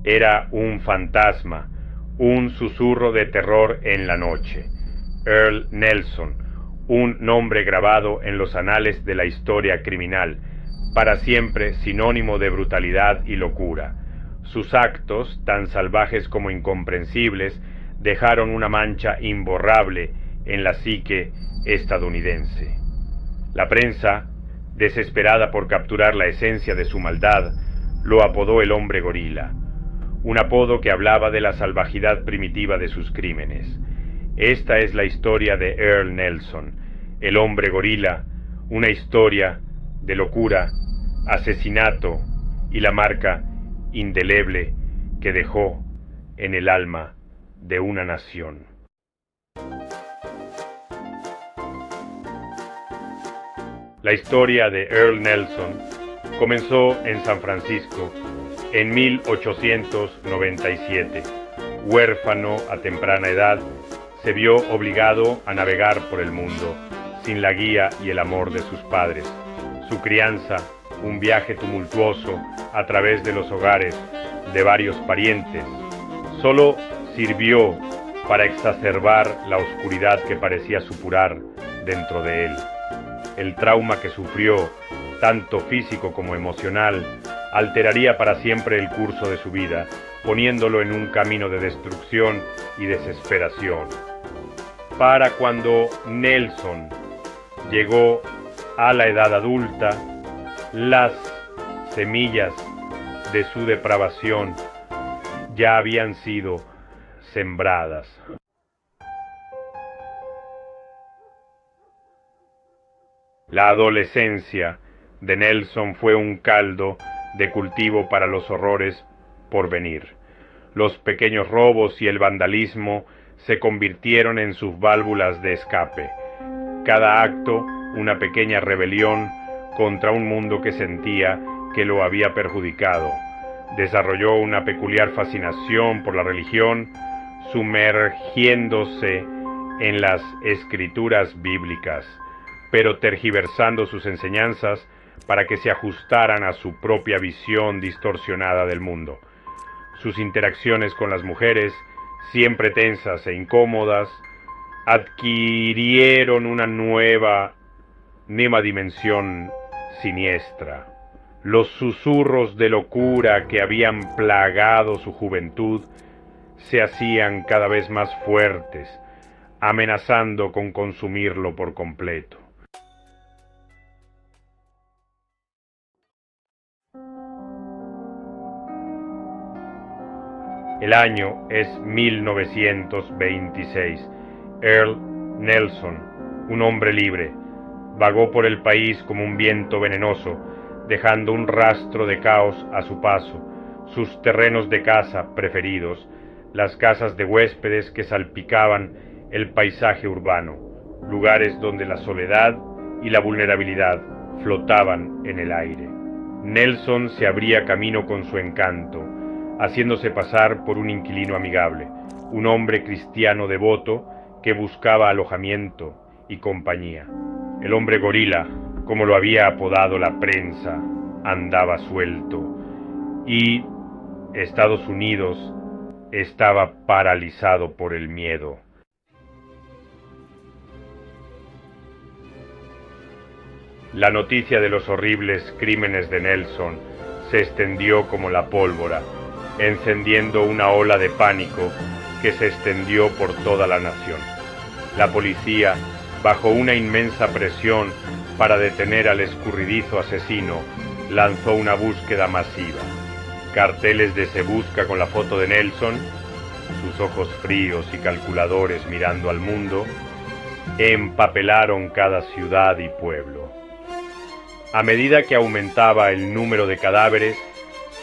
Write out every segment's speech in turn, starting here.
Era un fantasma, un susurro de terror en la noche. Earl Nelson, un nombre grabado en los anales de la historia criminal, para siempre sinónimo de brutalidad y locura. Sus actos, tan salvajes como incomprensibles, dejaron una mancha imborrable en la psique estadounidense. La prensa, desesperada por capturar la esencia de su maldad, lo apodó el hombre gorila, un apodo que hablaba de la salvajidad primitiva de sus crímenes. Esta es la historia de Earl Nelson, el hombre gorila, una historia de locura, asesinato y la marca indeleble que dejó en el alma de una nación. La historia de Earl Nelson comenzó en San Francisco en 1897. Huérfano a temprana edad, se vio obligado a navegar por el mundo, sin la guía y el amor de sus padres. Su crianza, un viaje tumultuoso a través de los hogares de varios parientes, solo sirvió para exacerbar la oscuridad que parecía supurar dentro de él. El trauma que sufrió, tanto físico como emocional, alteraría para siempre el curso de su vida, poniéndolo en un camino de destrucción y desesperación. Para cuando Nelson llegó a la edad adulta, las semillas de su depravación ya habían sido sembradas. La adolescencia de Nelson fue un caldo de cultivo para los horrores por venir. Los pequeños robos y el vandalismo se convirtieron en sus válvulas de escape. Cada acto, una pequeña rebelión contra un mundo que sentía que lo había perjudicado. Desarrolló una peculiar fascinación por la religión, sumergiéndose en las escrituras bíblicas, pero tergiversando sus enseñanzas para que se ajustaran a su propia visión distorsionada del mundo. Sus interacciones con las mujeres, siempre tensas e incómodas, adquirieron una nueva dimensión siniestra. Los susurros de locura que habían plagado su juventud se hacían cada vez más fuertes, amenazando con consumirlo por completo. El año es 1926. Earl Nelson, un hombre libre, vagó por el país como un viento venenoso, dejando un rastro de caos a su paso, sus terrenos de caza preferidos, las casas de huéspedes que salpicaban el paisaje urbano, lugares donde la soledad y la vulnerabilidad flotaban en el aire. Nelson se abría camino con su encanto, haciéndose pasar por un inquilino amigable, un hombre cristiano devoto que buscaba alojamiento y compañía. El hombre gorila, como lo había apodado la prensa, andaba suelto y Estados Unidos estaba paralizado por el miedo. La noticia de los horribles crímenes de Nelson se extendió como la pólvora, encendiendo una ola de pánico que se extendió por toda la nación. La policía, bajo una inmensa presión para detener al escurridizo asesino, lanzó una búsqueda masiva. Carteles de "Se busca" con la foto de Nelson, sus ojos fríos y calculadores mirando al mundo, empapelaron cada ciudad y pueblo. A medida que aumentaba el número de cadáveres,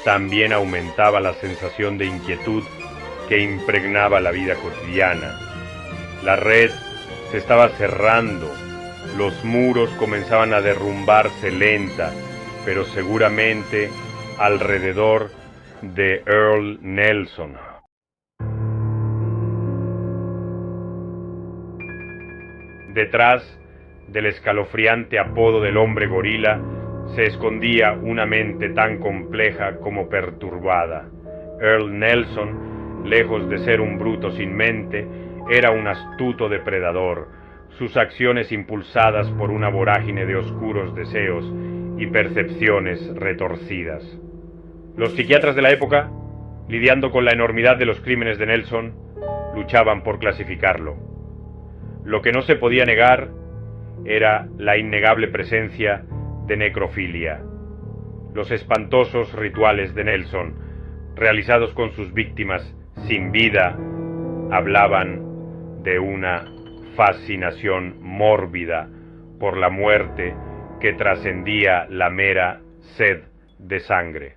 también aumentaba la sensación de inquietud que impregnaba la vida cotidiana. La red se estaba cerrando, los muros comenzaban a derrumbarse lenta, pero seguramente alrededor de Earl Nelson. Detrás del escalofriante apodo del hombre gorila se escondía una mente tan compleja como perturbada. Earl Nelson, lejos de ser un bruto sin mente, era un astuto depredador, sus acciones impulsadas por una vorágine de oscuros deseos y percepciones retorcidas. Los psiquiatras de la época, lidiando con la enormidad de los crímenes de Nelson, luchaban por clasificarlo. Lo que no se podía negar era la innegable presencia de necrofilia. Los espantosos rituales de Nelson, realizados con sus víctimas sin vida, hablaban de una fascinación mórbida por la muerte que trascendía la mera sed de sangre.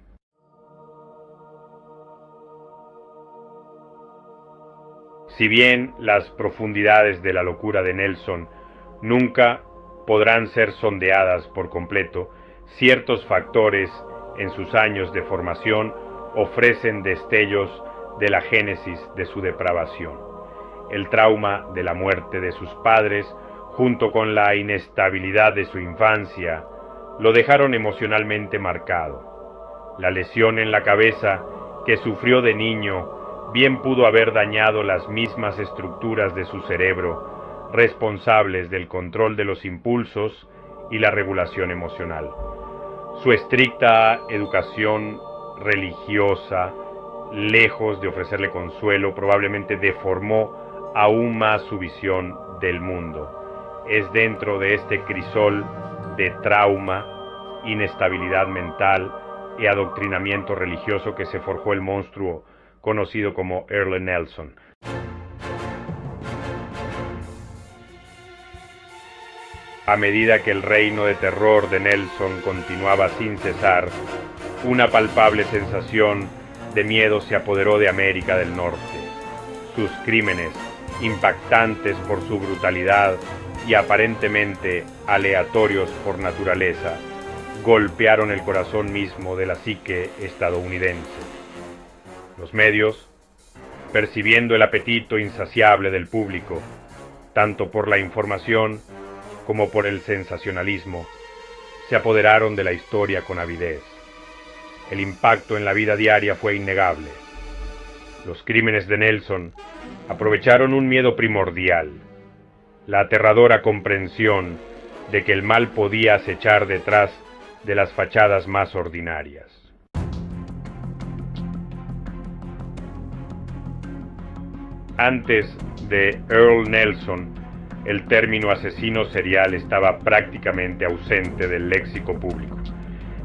Si bien las profundidades de la locura de Nelson nunca podrán ser sondeadas por completo, ciertos factores en sus años de formación ofrecen destellos de la génesis de su depravación. El trauma de la muerte de sus padres, junto con la inestabilidad de su infancia, lo dejaron emocionalmente marcado. La lesión en la cabeza que sufrió de niño bien pudo haber dañado las mismas estructuras de su cerebro, responsables del control de los impulsos y la regulación emocional. Su estricta educación religiosa, lejos de ofrecerle consuelo, probablemente deformó aún más su visión del mundo. Es dentro de este crisol de trauma, inestabilidad mental y adoctrinamiento religioso que se forjó el monstruo conocido como Earl Nelson. A medida que el reino de terror de Nelson continuaba sin cesar, una palpable sensación de miedo se apoderó de América del Norte. Sus crímenes, impactantes por su brutalidad y aparentemente aleatorios por naturaleza, golpearon el corazón mismo de la psique estadounidense. Los medios, percibiendo el apetito insaciable del público, tanto por la información como por el sensacionalismo, se apoderaron de la historia con avidez. El impacto en la vida diaria fue innegable. Los crímenes de Nelson aprovecharon un miedo primordial, la aterradora comprensión de que el mal podía acechar detrás de las fachadas más ordinarias. Antes de Earl Nelson, el término asesino serial estaba prácticamente ausente del léxico público.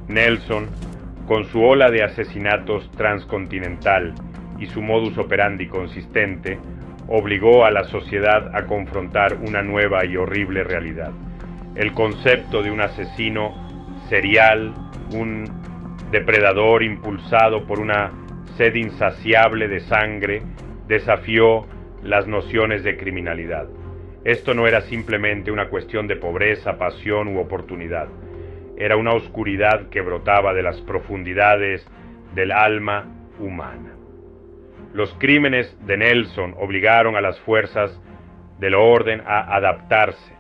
Nelson, con su ola de asesinatos transcontinental y su modus operandi consistente, obligó a la sociedad a confrontar una nueva y horrible realidad. El concepto de un asesino serial, un depredador impulsado por una sed insaciable de sangre, desafió las nociones de criminalidad. Esto no era simplemente una cuestión de pobreza, pasión u oportunidad. Era una oscuridad que brotaba de las profundidades del alma humana. Los crímenes de Nelson obligaron a las fuerzas del orden a adaptarse,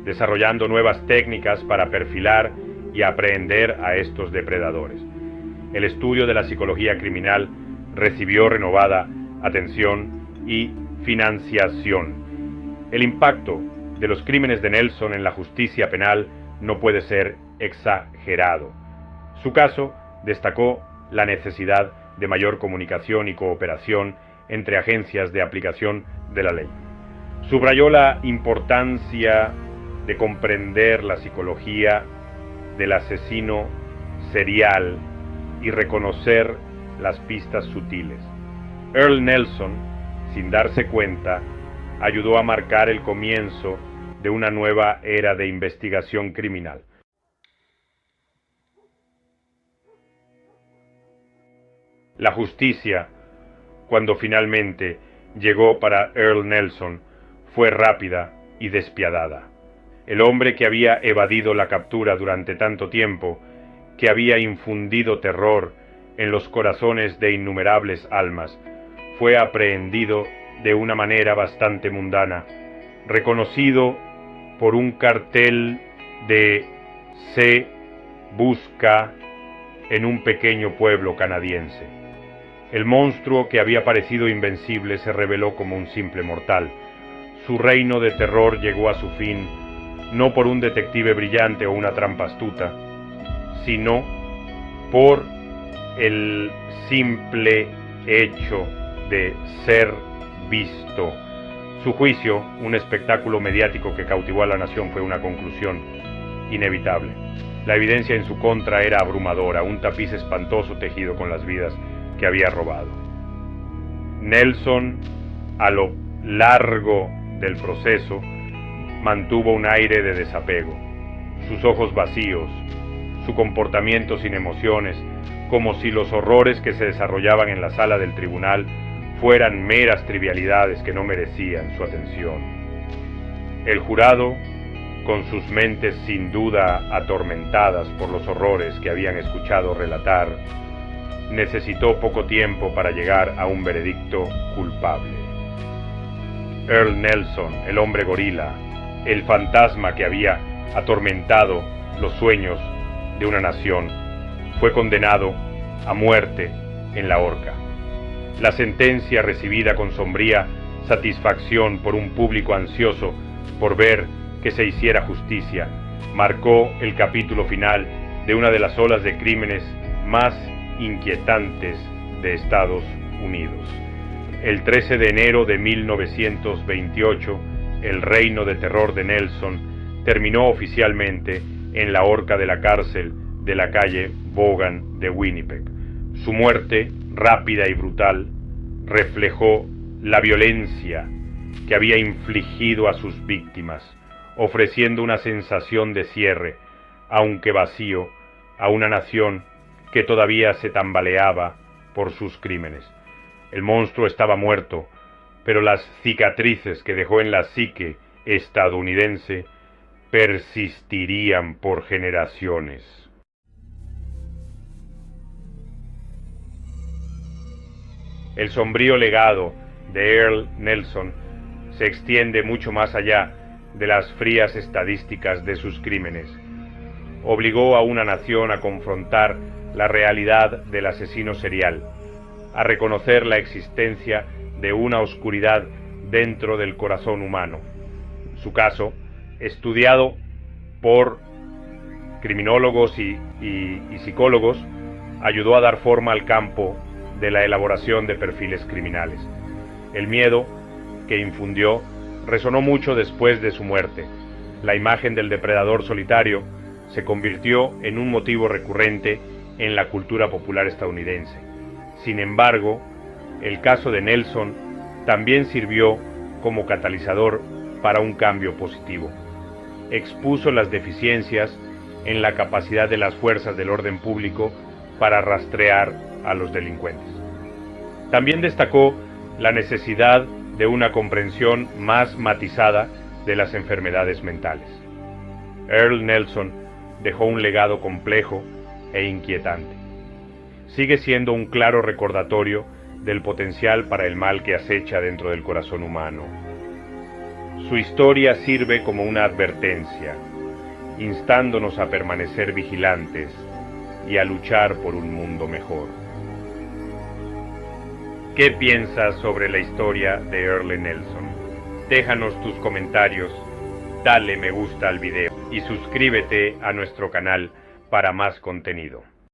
desarrollando nuevas técnicas para perfilar y aprehender a estos depredadores. El estudio de la psicología criminal recibió renovada atención y financiación. El impacto de los crímenes de Nelson en la justicia penal no puede ser exagerado. Su caso destacó la necesidad de mayor comunicación y cooperación entre agencias de aplicación de la ley. Subrayó la importancia de comprender la psicología del asesino serial y reconocer las pistas sutiles. Earl Nelson, sin darse cuenta, ayudó a marcar el comienzo de una nueva era de investigación criminal. La justicia, cuando finalmente llegó para Earl Nelson, fue rápida y despiadada. El hombre que había evadido la captura durante tanto tiempo, que había infundido terror en los corazones de innumerables almas, fue aprehendido de una manera bastante mundana, reconocido por un cartel de "Se busca" en un pequeño pueblo canadiense. El monstruo que había parecido invencible se reveló como un simple mortal. Su reino de terror llegó a su fin, no por un detective brillante o una trampa astuta, sino por el simple hecho de ser visto. Su juicio, un espectáculo mediático que cautivó a la nación, fue una conclusión inevitable. La evidencia en su contra era abrumadora, un tapiz espantoso tejido con las vidas que había robado. Nelson, a lo largo del proceso, mantuvo un aire de desapego, sus ojos vacíos, su comportamiento sin emociones, como si los horrores que se desarrollaban en la sala del tribunal fueran meras trivialidades que no merecían su atención. El jurado, con sus mentes sin duda atormentadas por los horrores que habían escuchado relatar, necesitó poco tiempo para llegar a un veredicto culpable. Earl Nelson, el hombre gorila, el fantasma que había atormentado los sueños de una nación, fue condenado a muerte en la horca. La sentencia, recibida con sombría satisfacción por un público ansioso por ver que se hiciera justicia, marcó el capítulo final de una de las olas de crímenes más inquietantes de Estados Unidos. El 13 de enero de 1928, el reino de terror de Nelson terminó oficialmente en la horca de la cárcel de la calle Vaughan de Winnipeg. Su muerte, rápida y brutal, reflejó la violencia que había infligido a sus víctimas, ofreciendo una sensación de cierre, aunque vacío, a una nación que todavía se tambaleaba por sus crímenes. El monstruo estaba muerto, pero las cicatrices que dejó en la psique estadounidense persistirían por generaciones. El sombrío legado de Earl Nelson se extiende mucho más allá de las frías estadísticas de sus crímenes. Obligó a una nación a confrontar la realidad del asesino serial, a reconocer la existencia de una oscuridad dentro del corazón humano. Su caso, estudiado por criminólogos y psicólogos, ayudó a dar forma al campo de la elaboración de perfiles criminales. El miedo que infundió resonó mucho después de su muerte. La imagen del depredador solitario se convirtió en un motivo recurrente en la cultura popular estadounidense. Sin embargo, el caso de Nelson también sirvió como catalizador para un cambio positivo. Expuso las deficiencias en la capacidad de las fuerzas del orden público para rastrear a los delincuentes. También destacó la necesidad de una comprensión más matizada de las enfermedades mentales. Earl Nelson dejó un legado complejo e inquietante. Sigue siendo un claro recordatorio del potencial para el mal que acecha dentro del corazón humano. Su historia sirve como una advertencia, instándonos a permanecer vigilantes y a luchar por un mundo mejor. ¿Qué piensas sobre la historia de Earl Nelson? Déjanos tus comentarios, dale me gusta al video y suscríbete a nuestro canal para más contenido.